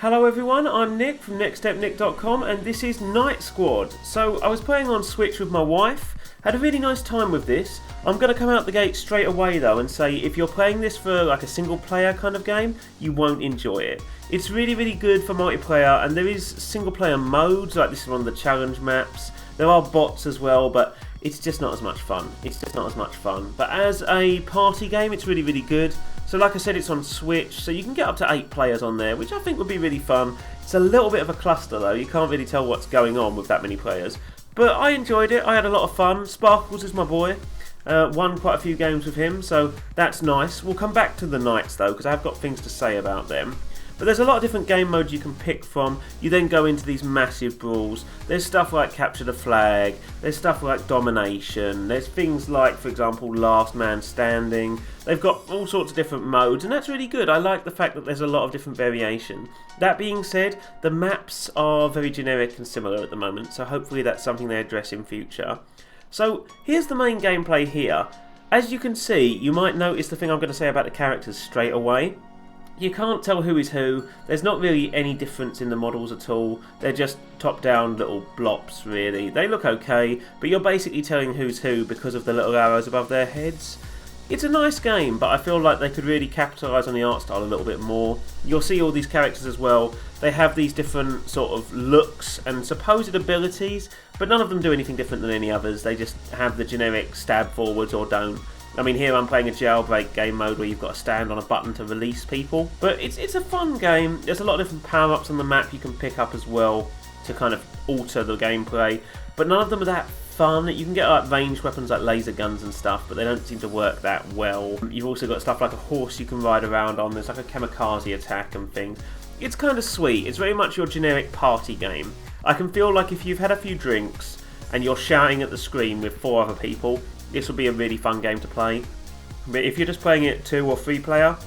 Hello everyone, I'm Nick from nextstepnick.com and this is Night Squad. So I was playing on Switch with my wife, had a really nice time with this. I'm going to come out the gate straight away though and say if you're playing this for like a single player kind of game, you won't enjoy it. It's really good for multiplayer, and there is single player modes, like this is one of the challenge maps. There are bots as well, but it's just not as much fun. But as a party game, it's really good. So like I said, it's on Switch, so you can get up to 8 players on there, which I think would be really fun. It's a little bit of a cluster though, you can't really tell what's going on with that many players. But I enjoyed it, I had a lot of fun. Sparkles is my boy. Won quite a few games with him, so that's nice. We'll come back to the Knights though, because I've got things to say about them. But there's a lot of different game modes you can pick from. You then go into these massive brawls. There's stuff like capture the flag, there's stuff like domination, there's things like, for example, last man standing. They've got all sorts of different modes, and that's really good. I like the fact that there's a lot of different variation. That being said, the maps are very generic and similar at the moment, so hopefully that's something they address in future. So here's the main gameplay here. As you can see, you might notice the thing I'm going to say about the characters straight away. You can't tell who is who. There's not really any difference in the models at all. They're just top-down little blops, really. They look okay, but you're basically telling who's who because of the little arrows above their heads. It's a nice game, but I feel like they could really capitalise on the art style a little bit more. You'll see all these characters as well. They have these different sort of looks and supposed abilities, but none of them do anything different than any others. They just have the generic stab forwards or don't. I mean, here I'm playing a jailbreak game mode where you've got to stand on a button to release people. But it's a fun game. There's a lot of different power-ups on the map you can pick up as well to kind of alter the gameplay. But none of them are that fun. You can get like ranged weapons like laser guns and stuff, but they don't seem to work that well. You've also got stuff like a horse you can ride around on. There's like a kamikaze attack and things. It's kind of sweet. It's very much your generic party game. I can feel like if you've had a few drinks and you're shouting at the screen with 4 other people, this will be a really fun game to play. But if you're just playing it 2 or 3 player,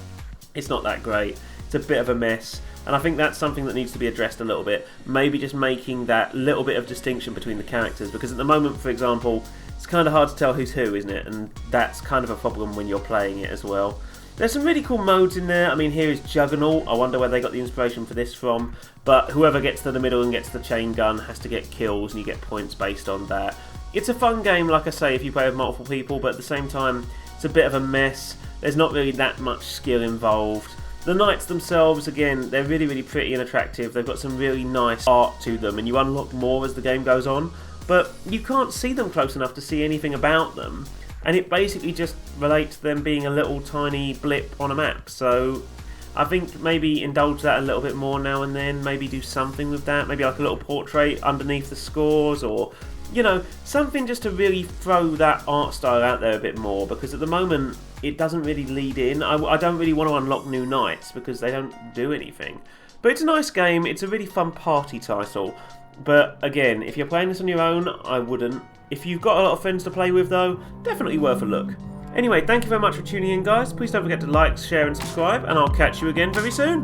it's not that great. It's a bit of a mess, and I think that's something that needs to be addressed a little bit. Maybe just making that little bit of distinction between the characters, because at the moment, for example, it's kind of hard to tell who's who, isn't it? And that's kind of a problem when you're playing it as well. There's some really cool modes in there. I mean, here is Juggernaut. I wonder where they got the inspiration for this from. But whoever gets to the middle and gets the chain gun has to get kills, and you get points based on that. It's a fun game, like I say, if you play with multiple people, but at the same time, it's a bit of a mess. There's not really that much skill involved. The Knights themselves, again, they're really pretty and attractive. They've got some really nice art to them, and you unlock more as the game goes on. But you can't see them close enough to see anything about them. And it basically just relates to them being a little tiny blip on a map. So I think maybe indulge that a little bit more now and then. Maybe do something with that. Maybe like a little portrait underneath the scores, or you know, something just to really throw that art style out there a bit more, because at the moment it doesn't really lead in. I don't really want to unlock new Knights because they don't do anything. But it's a nice game, it's a really fun party title. But again, if you're playing this on your own, I wouldn't. If you've got a lot of friends to play with though, definitely worth a look. Anyway, thank you very much for tuning in guys. Please don't forget to like, share and subscribe, and I'll catch you again very soon.